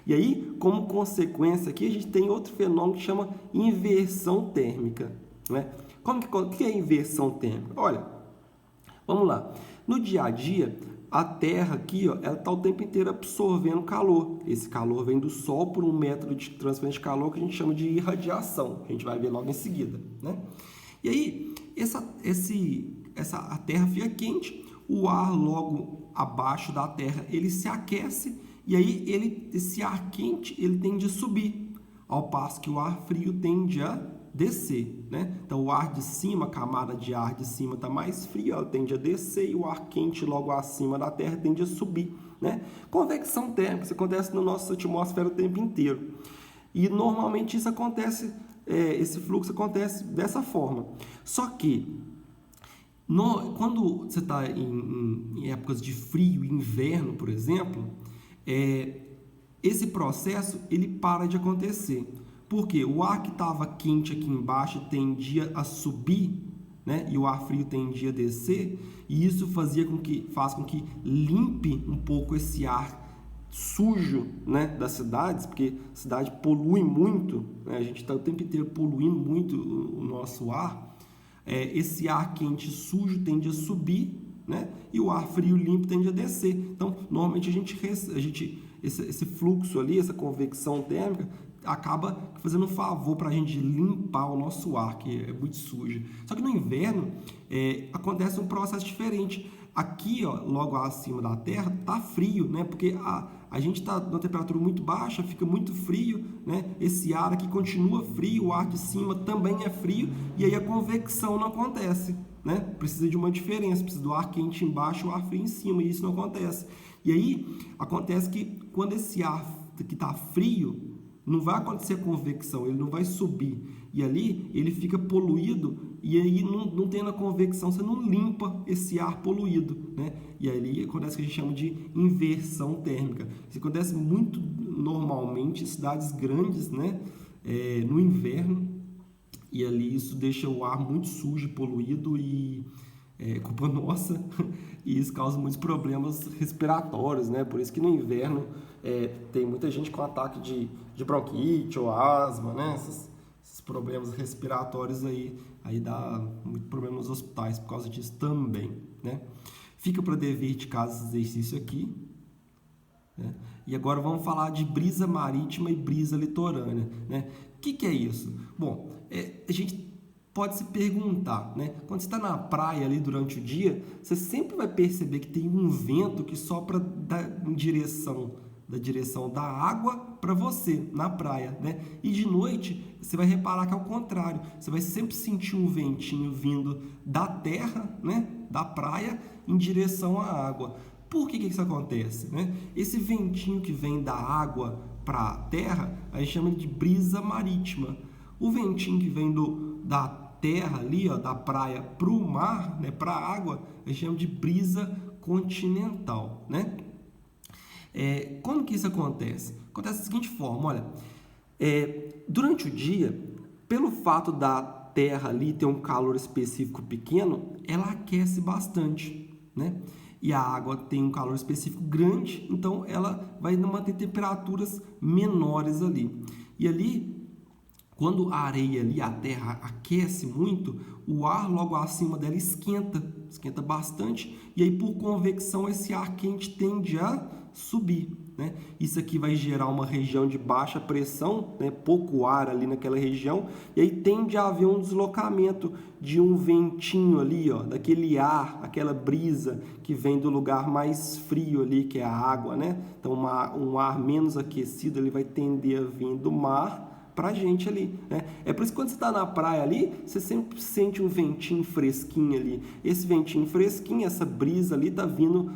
E aí, como consequência aqui, a gente tem outro fenômeno que chama inversão térmica, né? O que é inversão térmica? Olha, vamos lá. No dia a dia, a Terra aqui, ó, ela está o tempo inteiro absorvendo calor. Esse calor vem do Sol por um método de transferência de calor que a gente chama de irradiação, que a gente vai ver logo em seguida, né? E aí, a Terra fica quente, o ar logo abaixo da Terra ele se aquece e aí esse ar quente ele tende a subir, ao passo que o ar frio tende a descer, né? Então o ar de cima, a camada de ar de cima está mais fria, ela tende a descer e o ar quente logo acima da Terra tende a subir, né? Convecção térmica, isso acontece na nossa atmosfera o tempo inteiro. E normalmente isso acontece, esse fluxo acontece dessa forma. Só que quando você está em épocas de frio, inverno, por exemplo, esse processo ele para de acontecer. Porque o ar que estava quente aqui embaixo tendia a subir, né? E o ar frio tendia a descer, e isso faz com que limpe um pouco esse ar sujo, né, das cidades, porque a cidade polui muito, né? A gente está o tempo inteiro poluindo muito o nosso ar. Esse ar quente sujo tende a subir, né? E o ar frio limpo tende a descer. Então, normalmente esse fluxo ali, essa convecção térmica, acaba fazendo um favor para a gente limpar o nosso ar, que é muito sujo. Só que no inverno acontece um processo diferente. Aqui, ó, logo acima da Terra, tá frio, né? Porque a gente está numa temperatura muito baixa, fica muito frio, né? Esse ar aqui continua frio, o ar de cima também é frio, e aí a convecção não acontece, né? Precisa de uma diferença, precisa do ar quente embaixo e o ar frio em cima, e isso não acontece. E aí acontece que quando esse ar que está frio, não vai acontecer a convecção, ele não vai subir. E ali ele fica poluído, e aí não tendo a convecção, você não limpa esse ar poluído, né? E ali acontece o que a gente chama de inversão térmica. Isso acontece muito normalmente em cidades grandes, né? No inverno, e ali isso deixa o ar muito sujo, poluído e culpa nossa, e isso causa muitos problemas respiratórios, né? Por isso que no inverno tem muita gente com ataque de bronquite ou asma, né? Esses problemas respiratórios aí dá muito problema nos hospitais por causa disso também, né? Fica para dever de casa esse exercício aqui, né? E agora vamos falar de brisa marítima e brisa litorânea, né? O que é isso? Bom, a gente pode se perguntar, né? Quando você está na praia ali durante o dia, você sempre vai perceber que tem um vento que sopra da direção da água para você, na praia, né? E de noite, você vai reparar que é o contrário. Você vai sempre sentir um ventinho vindo da terra, né? Da praia, em direção à água. Por que isso acontece, né? Esse ventinho que vem da água para a terra, a gente chama de brisa marítima. O ventinho que vem da terra ali, ó, da praia para o mar, né, para a água, a gente chama de brisa continental, né? Como que isso acontece? Acontece da seguinte forma, olha, durante o dia, pelo fato da terra ali ter um calor específico pequeno, ela aquece bastante, né? E a água tem um calor específico grande, então ela vai manter temperaturas menores ali. E ali, quando a areia ali, a terra aquece muito, o ar logo acima dela esquenta bastante, e aí por convecção esse ar quente tende a subir, né? Isso aqui vai gerar uma região de baixa pressão, né? Pouco ar ali naquela região, e aí tende a haver um deslocamento de um ventinho ali, ó, daquele ar, aquela brisa que vem do lugar mais frio ali, que é a água, né? Então um ar menos aquecido ele vai tender a vir do mar pra gente ali, né? É por isso que quando você está na praia ali, você sempre sente um ventinho fresquinho ali. Esse ventinho fresquinho, essa brisa ali tá vindo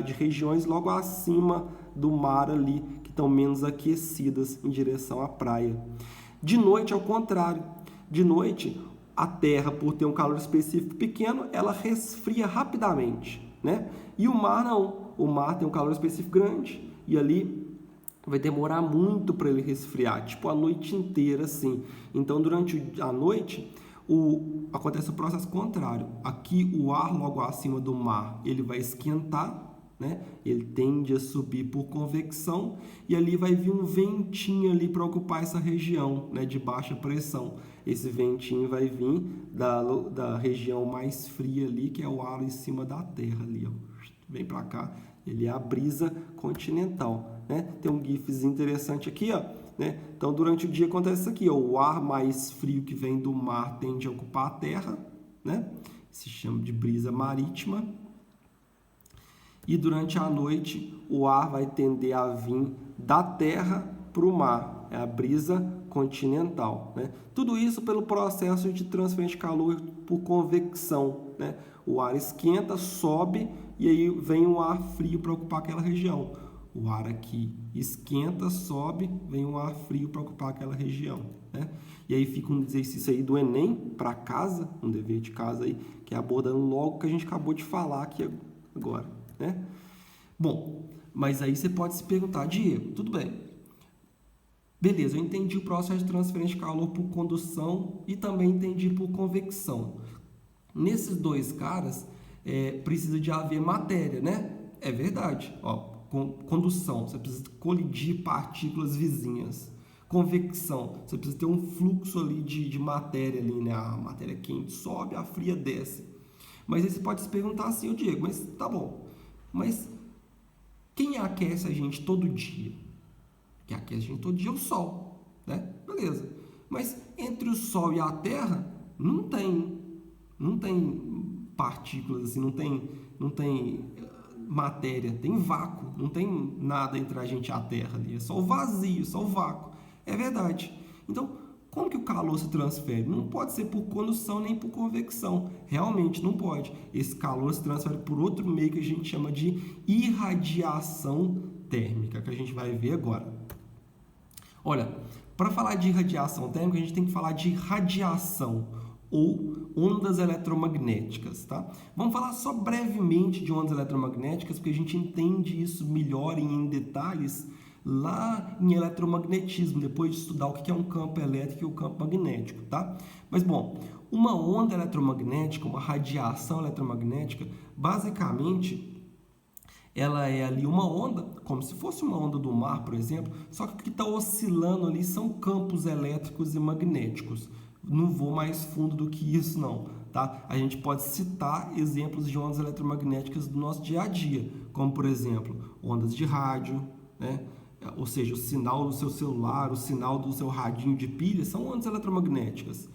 de regiões logo acima do mar ali, que estão menos aquecidas em direção à praia. De noite, ao contrário. De noite, a terra, por ter um calor específico pequeno, ela resfria rapidamente, né? E o mar não. O mar tem um calor específico grande e ali vai demorar muito para ele resfriar, tipo a noite inteira assim. Então, durante a noite, acontece o processo contrário. Aqui, o ar logo acima do mar, ele vai esquentar, né? Ele tende a subir por convecção e ali vai vir um ventinho ali para ocupar essa região, né, de baixa pressão. Esse ventinho vai vir da região mais fria ali, que é o ar em cima da Terra ali, ó. Vem para cá, ele é a brisa continental, né? Tem um gifzinho interessante aqui, ó, né? Então, durante o dia acontece isso aqui, ó, o ar mais frio que vem do mar tende a ocupar a Terra, né? Se chama de brisa marítima. E durante a noite, o ar vai tender a vir da terra para o mar. É a brisa continental, né? Tudo isso pelo processo de transferência de calor por convecção, né? O ar esquenta, sobe e aí vem um ar frio para ocupar aquela região. O ar aqui esquenta, sobe, vem um ar frio para ocupar aquela região, né? E aí fica um exercício aí do Enem para casa, um dever de casa aí, que é abordando logo o que a gente acabou de falar aqui agora, né? Bom, mas aí você pode se perguntar, Diego, tudo bem, beleza, eu entendi o processo de transferência de calor por condução e também entendi por convecção. Nesses dois caras, precisa de haver matéria, né? É verdade, ó, condução, você precisa colidir partículas vizinhas. Convecção, você precisa ter um fluxo ali de matéria ali, né? A matéria quente sobe, a fria desce. Mas aí você pode se perguntar assim, Diego, mas tá bom, mas quem aquece a gente todo dia? Quem aquece a gente todo dia é o Sol, né? Beleza. Mas entre o Sol e a Terra, não tem partículas, assim, não tem matéria, tem vácuo, não tem nada entre a gente e a Terra ali, é só o vazio, só o vácuo. É verdade. Então, como que o calor se transfere? Não pode ser por condução nem por convecção. Realmente não pode. Esse calor se transfere por outro meio que a gente chama de irradiação térmica, que a gente vai ver agora. Olha, para falar de irradiação térmica, a gente tem que falar de radiação ou ondas eletromagnéticas, tá? Vamos falar só brevemente de ondas eletromagnéticas, porque a gente entende isso melhor e em detalhes lá em eletromagnetismo, depois de estudar o que é um campo elétrico e o campo magnético, tá? Mas, bom, uma onda eletromagnética, uma radiação eletromagnética, basicamente, ela é ali uma onda, como se fosse uma onda do mar, por exemplo, só que o que está oscilando ali são campos elétricos e magnéticos. Não vou mais fundo do que isso, não, tá? A gente pode citar exemplos de ondas eletromagnéticas do nosso dia a dia, como, por exemplo, ondas de rádio, né? Ou seja, o sinal do seu celular, o sinal do seu radinho de pilha, são ondas eletromagnéticas.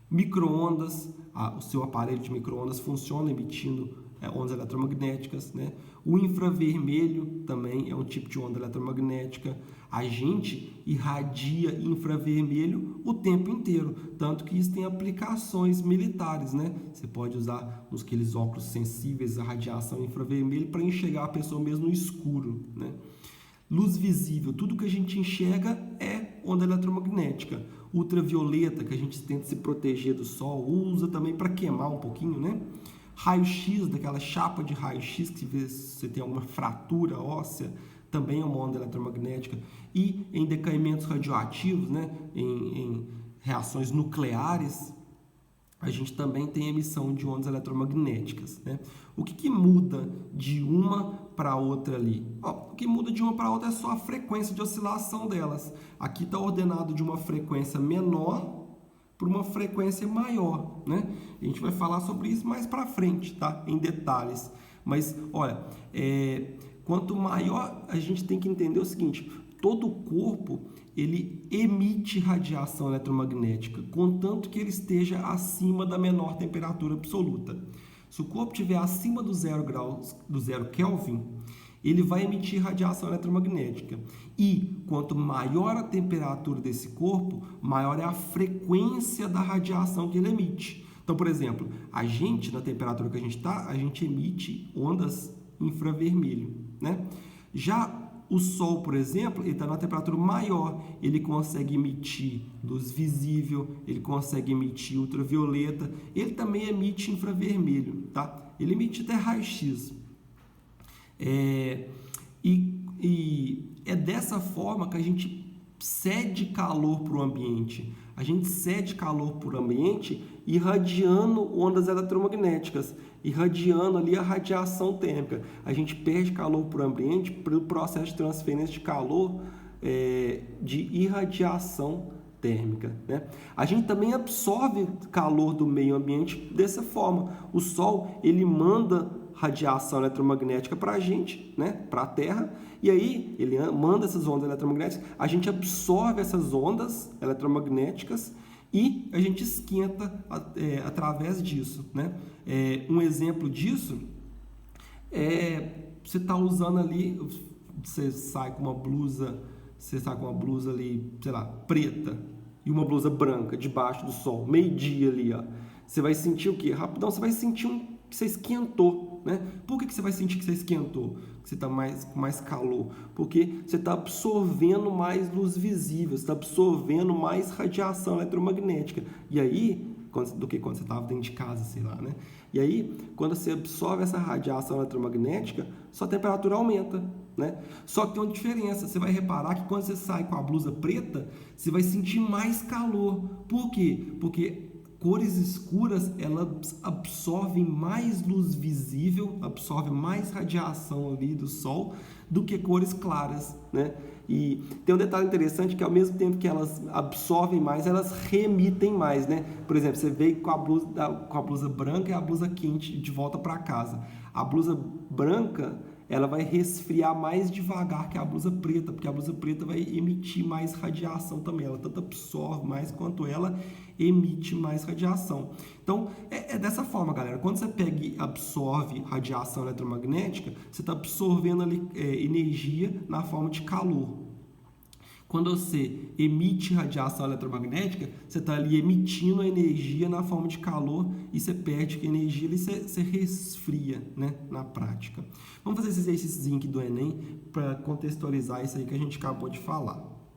Micro-ondas, o seu aparelho de micro-ondas funciona emitindo ondas eletromagnéticas, né? O infravermelho também é um tipo de onda eletromagnética. A gente irradia infravermelho o tempo inteiro, tanto que isso tem aplicações militares, né? Você pode usar aqueles óculos sensíveis à radiação infravermelho para enxergar a pessoa mesmo no escuro, né? Luz visível, tudo que a gente enxerga é onda eletromagnética. Ultravioleta, que a gente tenta se proteger do sol, usa também para queimar um pouquinho, né? Raio-X, daquela chapa de raio-X que você tem alguma fratura óssea, também é uma onda eletromagnética. E em decaimentos radioativos, né? Em reações nucleares, a gente também tem emissão de ondas eletromagnéticas, né? O que muda de uma para outra ali? O que muda de uma para outra é só a frequência de oscilação delas. Aqui está ordenado de uma frequência menor para uma frequência maior, né? A gente vai falar sobre isso mais para frente, tá? Em detalhes. Mas, olha, quanto maior, a gente tem que entender o seguinte: todo o corpo ele emite radiação eletromagnética, contanto que ele esteja acima da menor temperatura absoluta. Se o corpo estiver acima do 0 Kelvin, ele vai emitir radiação eletromagnética. E quanto maior a temperatura desse corpo, maior é a frequência da radiação que ele emite. Então, por exemplo, a gente, na temperatura que a gente está, a gente emite ondas infravermelho, né? Já o Sol, por exemplo, ele está na temperatura maior, ele consegue emitir luz visível, ele consegue emitir ultravioleta, ele também emite infravermelho, tá? Ele emite até raio-X. E é dessa forma que a gente cede calor para o ambiente. A gente cede calor para o ambiente irradiando ondas eletromagnéticas, irradiando ali a radiação térmica. A gente perde calor para o ambiente pelo processo de transferência de calor de irradiação térmica, né? A gente também absorve calor do meio ambiente dessa forma. O Sol, ele manda radiação eletromagnética para a gente, né? Para a Terra, e aí ele manda essas ondas eletromagnéticas, a gente absorve essas ondas eletromagnéticas e a gente esquenta através disso, né? Um exemplo disso você está usando ali, você sai com uma blusa ali, sei lá, preta e uma blusa branca debaixo do sol, meio-dia ali, ó. Você vai sentir o quê? Rapidão, você vai sentir que você esquentou, né? Por que você vai sentir que você esquentou? Que você está com mais calor? Porque você está absorvendo mais luz visível, você está absorvendo mais radiação eletromagnética. E aí, do que quando você estava dentro de casa, sei lá, né? E aí, quando você absorve essa radiação eletromagnética, sua temperatura aumenta, né? Só que tem uma diferença, você vai reparar que quando você sai com a blusa preta, você vai sentir mais calor. Por quê? Porque cores escuras, elas absorvem mais luz visível, absorvem mais radiação ali do sol do que cores claras, né? E tem um detalhe interessante que ao mesmo tempo que elas absorvem mais, elas reemitem mais, né? Por exemplo, você veio com a blusa branca e a blusa quente de volta para casa. A blusa branca, ela vai resfriar mais devagar que a blusa preta, porque a blusa preta vai emitir mais radiação também. Ela tanto absorve mais quanto ela emite mais radiação. Então, é dessa forma, galera. Quando você pega e absorve radiação eletromagnética, você está absorvendo ali energia na forma de calor. Quando você emite radiação eletromagnética, você está ali emitindo a energia na forma de calor e você perde a energia e você resfria, né, na prática. Vamos fazer esse exercício aqui do Enem para contextualizar isso aí que a gente acabou de falar.